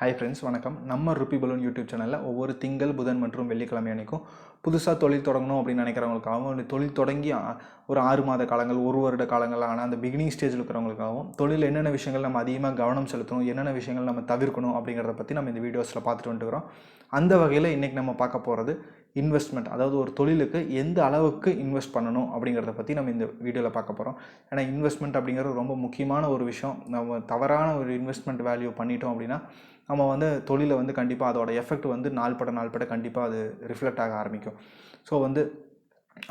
Hi friends, வணக்கம். நம்ம rupee balloon YouTube சேனலில் ஒவ்வொரு திங்கள், புதன் மற்றும் வெள்ளிக்கிழமை அன்னைக்கும் புதுசாக தொழில் தொடங்கணும் அப்படின்னு நினைக்கிறவங்களுக்காகவும், தொழில் தொடங்கி ஒரு 6 மாத காலங்கள், 1 வருட காலங்கள் ஆனால் அந்த பிகினிங் ஸ்டேஜில் இருக்கிறவங்களுக்காகவும், தொழில் என்னென்ன விஷயங்கள் நம்ம அதிகமாக கவனம் செலுத்தணும், என்னென்ன விஷயங்கள் நம்ம தவிர்க்கணும் அப்படிங்கிறத பற்றி நம்ம இந்த வீடியோஸில் பார்த்துட்டு வந்துட்டுருக்கிறோம். அந்த வகையில் இன்றைக்கி நம்ம பார்க்க போகிறது இன்வெஸ்ட்மெண்ட். அதாவது ஒரு தொழிலுக்கு எந்த அளவுக்கு இன்வெஸ்ட் பண்ணணும் அப்படிங்கிறத பற்றி நம்ம இந்த வீடியோவில் பார்க்க போகிறோம். ஏன்னா இன்வெஸ்ட்மெண்ட் அப்படிங்கிறது ரொம்ப முக்கியமான ஒரு விஷயம். நம்ம தவறான ஒரு இன்வெஸ்ட்மெண்ட் வேல்யூ பண்ணிட்டோம் அப்படின்னா நம்ம தொழிலை கண்டிப்பாக அதோட எஃபெக்ட் நாள்பட கண்டிப்பாக அது ரிஃப்ளெக்ட் ஆக ஆரம்பிக்கும். ஸோ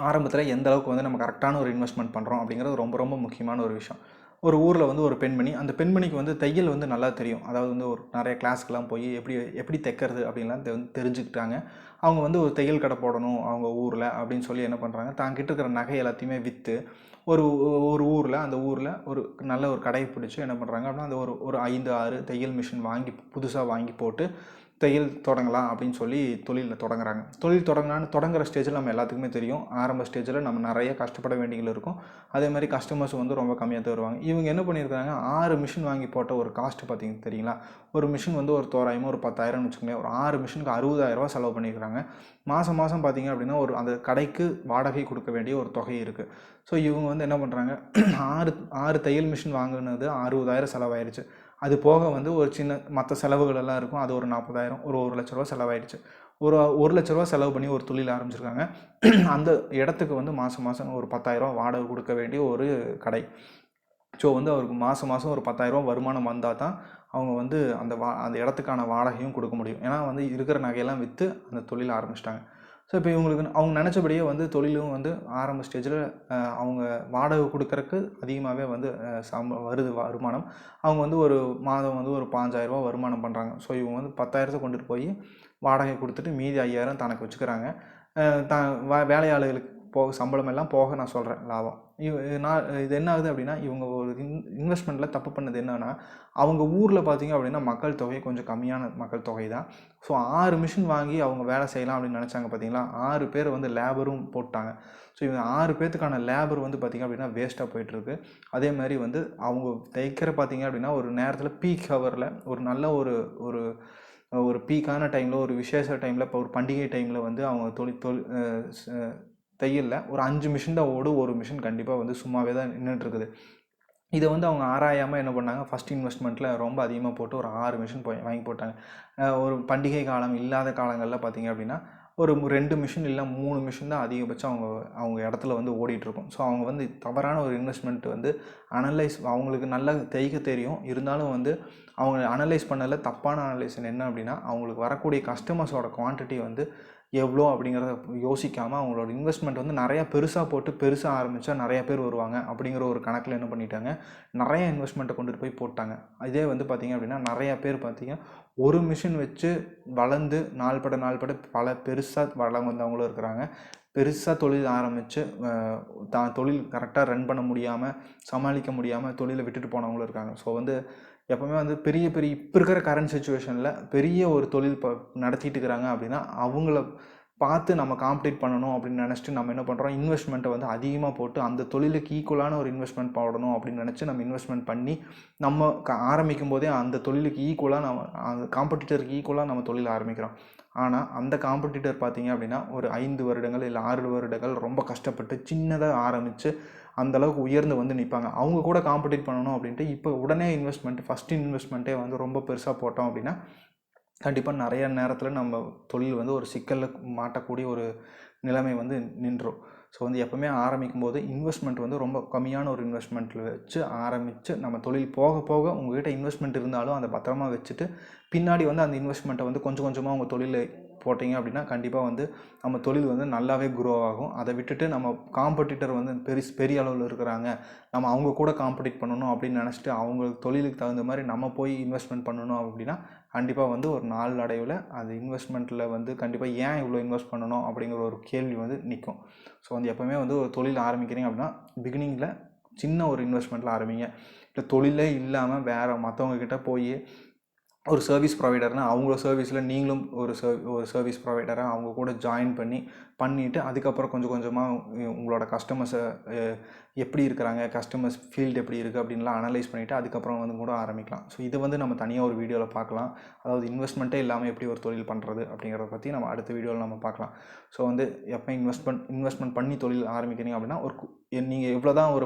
ஆரம்பத்தில் எந்த அளவுக்கு நம்ம கரெக்டான ஒரு இன்வெஸ்ட்மெண்ட் பண்ணுறோம் அப்படிங்கிறது ரொம்ப ரொம்ப முக்கியமான ஒரு விஷயம். ஒரு ஊரில் ஒரு பெண்மணி, அந்த பெண்மணிக்கு தையல் நல்லா தெரியும். அதாவது ஒரு நிறைய கிளாஸ்க்கெலாம் போய் எப்படி தைக்கிறது அப்படின்லாம் தெரிஞ்சுக்கிட்டாங்க. அவங்க ஒரு தையல் கடை போடணும் அவங்க ஊரில் அப்படின்னு சொல்லி என்ன பண்ணுறாங்க, தாங்கிட்ட இருக்கிற நகை எல்லாத்தையுமே விற்று ஒரு ஒரு ஊரில் அந்த ஊரில் ஒரு நல்ல ஒரு கடையை பிடிச்சி என்ன பண்ணுறாங்க அப்படின்னா அந்த ஒரு 5-6 தையல் மிஷின் புதுசாக வாங்கி போட்டு தையல் தொடங்கலாம் அப்படின்னு சொல்லி தொழிலில் தொடங்குறாங்க. தொழில் தொடங்குற ஸ்டேஜில் நம்ம எல்லாத்துக்குமே தெரியும், ஆரம்ப ஸ்டேஜில் நம்ம நிறைய கஷ்டப்பட வேண்டியது இருக்கும். அதே மாதிரி கஸ்டமர்ஸ் ரொம்ப கம்மியாக தான் வருவாங்க. இவங்க என்ன பண்ணியிருக்காங்க, 6 மிஷின் வாங்கி போட்ட ஒரு காஸ்ட்டு பார்த்தீங்க தெரியுங்களா, ஒரு மிஷின் ஒரு தோராயமாக ஒரு 10,000ன்னு வச்சுக்கோங்களேன். ஒரு 6 மிஷினுக்கு 60,000 செலவு பண்ணியிருக்காங்க. மாதம் பார்த்தீங்க அப்படின்னா அந்த கடைக்கு வாடகை கொடுக்க வேண்டிய ஒரு தொகை இருக்குது. ஸோ இவங்க என்ன பண்ணுறாங்க, 6 தையல் மிஷின் வாங்கினது 60,000 செலவாயிருச்சு. அது போக ஒரு சின்ன மற்ற செலவுகள் எல்லாம் இருக்கும். அது ஒரு 40,000, ஒரு 1,00,000 ரூபா செலவாயிடுச்சு. ஒரு 1,00,000 ரூபா செலவு பண்ணி ஒரு தொழில் ஆரம்பிச்சிருக்காங்க. அந்த இடத்துக்கு மாதம் ஒரு 10,000 வாடகை கொடுக்க வேண்டிய ஒரு கடை. ஸோ அவருக்கு மாதம் ஒரு 10,000 வருமானம் வந்தால் தான் அவங்க அந்த இடத்துக்கான வாடகையும் கொடுக்க முடியும். ஏன்னா இருக்கிற நகையெல்லாம் விற்று அந்த தொழில் ஆரம்பிச்சிட்டாங்க. ஸோ இப்போ அவங்க நினச்சபடியே தொழிலும் ஆரம்ப ஸ்டேஜில் அவங்க வாடகை கொடுக்கறக்கு அதிகமாகவே வருது வருமானம். அவங்க ஒரு மாதம் ஒரு 5,000 வருமானம் பண்ணுறாங்க. ஸோ இவங்க 10,000 கொண்டுட்டு போய் வாடகை கொடுத்துட்டு மீதி 5,000 தனக்கு வச்சுக்கிறாங்க. வேலையாளுகளுக்கு போக சம்பளம் எல்லாம் போக நான் சொல்கிறேன் லாபம். இது என்ன ஆகுது அப்படின்னா, இவங்க ஒரு இன்வெஸ்ட்மெண்ட்டில் தப்பு பண்ணது என்னன்னா, அவங்க ஊரில் பார்த்தீங்க அப்படின்னா மக்கள் தொகை கொஞ்சம் கம்மியான மக்கள் தொகை தான். ஸோ 6 மிஷின் வாங்கி அவங்க வேலை செய்யலாம் அப்படின்னு நினச்சாங்க. பார்த்தீங்களா, 6 பேர் லேபரும் போட்டாங்க. ஸோ இவங்க 6 பேர்த்துக்கான லேபர் பார்த்திங்க அப்படின்னா வேஸ்ட்டாக போயிட்டுருக்கு. அதே மாதிரி அவங்க தைக்கிற பார்த்தீங்க அப்படின்னா ஒரு நேரத்தில் பீக் ஹவரில் ஒரு நல்ல ஒரு பீக்கான டைமில், ஒரு விசேஷ டைமில், இப்போ ஒரு பண்டிகை டைமில் அவங்க தையலில் ஒரு 5 மிஷின் தான் ஓடும். ஒரு மிஷின் கண்டிப்பாக சும்மாவே தான் நின்றுட்டுருக்குது. இதை அவங்க ஆராயாமல் என்ன பண்ணாங்க, ஃபஸ்ட் இன்வெஸ்ட்மெண்ட்டில் ரொம்ப அதிகமாக போட்டு ஒரு 6 மிஷின் வாங்கி போட்டாங்க. ஒரு பண்டிகை காலம் இல்லாத காலங்களில் பார்த்தீங்க அப்படின்னா ஒரு 2 மிஷின் இல்லை 3 மிஷின் தான் அதிகபட்சம் அவங்க இடத்துல ஓடிட்டுருக்கும். ஸோ அவங்க தவறான ஒரு இன்வெஸ்ட்மெண்ட் அவங்களுக்கு நல்லா தைக்க தெரியும். இருந்தாலும் அவங்க அனலைஸ் பண்ணல தப்பான அனலைசேஷன் என்ன அப்படின்னா, அவங்களுக்கு வரக்கூடிய கஸ்டமர்ஸோட குவான்டிட்டி எவ்வளோ அப்படிங்கிறத யோசிக்காமல் அவங்களோட இன்வெஸ்ட்மெண்ட் நிறையா பெருசாக போட்டு பெருசாக ஆரம்பித்தா நிறையா பேர் வருவாங்க அப்படிங்கிற ஒரு கணக்கில் என்ன பண்ணிட்டாங்க, நிறையா இன்வெஸ்ட்மெண்ட்டை கொண்டுட்டு போய் போட்டாங்க. இதே பார்த்திங்க அப்படின்னா நிறையா பேர் பார்த்திங்க ஒரு மிஷின் வச்சு வளர்ந்து நாள்பட பல பெருசாக வந்தவங்களும் இருக்கிறாங்க. பெருசாக தொழில் ஆரம்பித்து தான் தொழில் கரெக்டாக ரன் பண்ண முடியாமல், சமாளிக்க முடியாமல் தொழிலை விட்டுட்டு போனவங்களும் இருக்காங்க. ஸோ எப்போவுமே பெரிய இப்போ இருக்கிற கரண்ட் சிச்சுவேஷனில் பெரிய ஒரு தொழில் நடத்திட்டு இருக்கிறாங்க அப்படின்னா அவங்கள பார்த்து நம்ம காம்படிட் பண்ணணும் அப்படின்னு நினச்சிட்டு நம்ம என்ன பண்ணுறோம், இன்வெஸ்ட்மெண்ட்டை அதிகமாக போட்டு அந்த தொழிலுக்கு ஈக்குவலான ஒரு இன்வெஸ்ட்மெண்ட் போடணும் அப்படின்னு நினச்சி நம்ம இன்வெஸ்ட்மெண்ட் பண்ணி நம்ம ஆரம்பிக்கும் போதே அந்த தொழிலுக்கு ஈக்குவலாக அந்த காம்படிட்டருக்கு ஈக்குவலாக நம்ம தொழில் ஆரம்பிக்கிறோம். ஆனால் அந்த காம்படிட்டர் பார்த்திங்க அப்படின்னா ஒரு 5 வருடங்கள் இல்லை 6 வருடங்கள் ரொம்ப கஷ்டப்பட்டு சின்னதாக ஆரம்பித்து அந்தளவுக்கு உயர்ந்து நிற்பாங்க. அவங்க கூட காம்படிட் பண்ணணும் அப்படின்ட்டு இப்போ உடனே ஃபஸ்ட் இன்வெஸ்ட்மெண்ட்டே ரொம்ப பெருசாக போட்டோம் அப்படின்னா கண்டிப்பாக நிறைய நேரத்தில் நம்ம தொழில் ஒரு சிக்கலில் மாட்டக்கூடிய ஒரு நிலைமை நின்றோம். ஸோ எப்போவுமே ஆரம்பிக்கும் போது இன்வெஸ்ட்மெண்ட் ரொம்ப கம்மியான ஒரு இன்வெஸ்ட்மெண்ட்டில் வச்சு ஆரம்பித்து நம்ம தொழில் போக போக உங்கள்கிட்ட இன்வெஸ்ட்மெண்ட் இருந்தாலும் அதை பத்திரமா வச்சுட்டு பின்னாடி அந்த இன்வெஸ்ட்மெண்ட்டை கொஞ்சம் கொஞ்சமாக உங்கள் தொழிலை போட்டிங்க அப்படின்னா கண்டிப்பாக நம்ம தொழில் நல்லாவே குரோ ஆகும். அதை விட்டுட்டு நம்ம காம்படிட்டர் பெரிய அளவில் இருக்கிறாங்க, நம்ம அவங்க கூட காம்படிட் பண்ணணும் அப்படின்னு நினச்சிட்டு அவங்களுக்கு தொழிலுக்கு தகுந்த மாதிரி நம்ம போய் இன்வெஸ்ட்மெண்ட் பண்ணணும் அப்படின்னா கண்டிப்பாக ஒரு நாள் அடைவில் அது இன்வெஸ்ட்மெண்ட்டில் கண்டிப்பாக ஏன் இவ்வளோ இன்வெஸ்ட் பண்ணணும் அப்படிங்கிற ஒரு கேள்வி நிற்கும். ஸோ எப்போவுமே ஒரு தொழில் ஆரம்பிக்கிறீங்க அப்படின்னா பிகினிங்கில் சின்ன ஒரு இன்வெஸ்ட்மெண்ட்டில் ஆரம்பிங்க. இல்லை தொழிலே இல்லாமல் வேறு மற்றவங்கக்கிட்ட போய் ஒரு சர்வீஸ் ப்ரொவைடர்னால் அவங்கள சர்வீஸில் நீங்களும் ஒரு சர்வீஸ் ப்ரொவைடராக அவங்க கூட ஜாயின் பண்ணிவிட்டு அதுக்கப்புறம் கொஞ்சம் கொஞ்சமாக உங்களோட கஸ்டமர்ஸை எப்படி இருக்கிறாங்க, கஸ்டமர்ஸ் ஃபீல்டு எப்படி இருக்குது அப்படின்லாம் அனலைஸ் பண்ணிவிட்டு அதுக்கப்புறம் வந்து கூட ஆரம்பிக்கலாம். ஸோ இது வந்து நம்ம தனியாக ஒரு வீடியோவில் பார்க்கலாம். அதாவது இன்வெஸ்ட்மெண்ட்டே இல்லாமல் எப்படி ஒரு தொழில் பண்ணுறது அப்படிங்கிறத பற்றி நம்ம அடுத்த வீடியோவில் நம்ம பார்க்கலாம். ஸோ வந்து எப்போ இன்வெஸ்ட்மெண்ட் பண்ணி தொழில் ஆரம்பிக்கிறீங்க அப்படின்னா நீங்கள் எவ்வளோ தான் ஒரு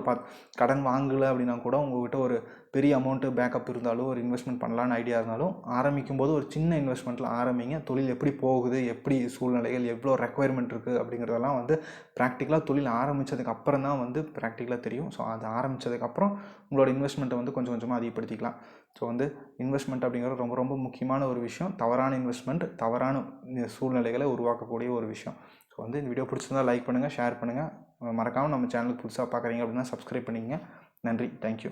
கடன் வாங்கலை அப்படின்னா கூட உங்கள்கிட்ட ஒரு பெரிய அமௌண்ட்டு பேக்கப் இருந்தாலும் ஒரு இன்வெஸ்ட்மெண்ட் பண்ணலான்னு ஐடியா இருந்தாலும் ஆரம்பிக்கும் போது ஒரு சின்ன இன்வெஸ்ட்மெண்ட்டில் ஆரம்பிங்க. தொழில் எப்படி போகுது, எப்படி சூழ்நிலைகள், எவ்வளோ ரெக்குவயர்மெண்ட் இருக்குது அப்படிங்கிறதெல்லாம் வந்து ப்ராக்டிக்கலாக தொழில் ஆரம்பித்ததுக்கு அப்புறம் தான் வந்து ப்ராக்டிக்கலாக தெரியும். ஸோ அது ஆரம்பித்ததுக்கப்புறம் உங்களோட இன்வெஸ்ட்மெண்ட்டை வந்து கொஞ்சம் கொஞ்சமாக அதிகப்படுத்திக்கலாம். ஸோ வந்து இன்வெஸ்ட்மெண்ட் அப்படிங்கிறது ரொம்ப ரொம்ப முக்கியமான ஒரு விஷயம். தவறான இன்வெஸ்ட்மெண்ட் தவறான சூழ்நிலைகளை உருவாக்கக்கூடிய ஒரு விஷயம். ஸோ வந்து இந்த வீடியோ பிடிச்சிருந்தால் லைக் பண்ணுங்கள், ஷேர் பண்ணுங்கள். மறக்காமல் நம்ம சேனலுக்கு புதுசாக பார்க்குறீங்க அப்படின்னா சப்ஸ்கிரைப் பண்ணிக்கங்க. நன்றி, தேங்க்யூ.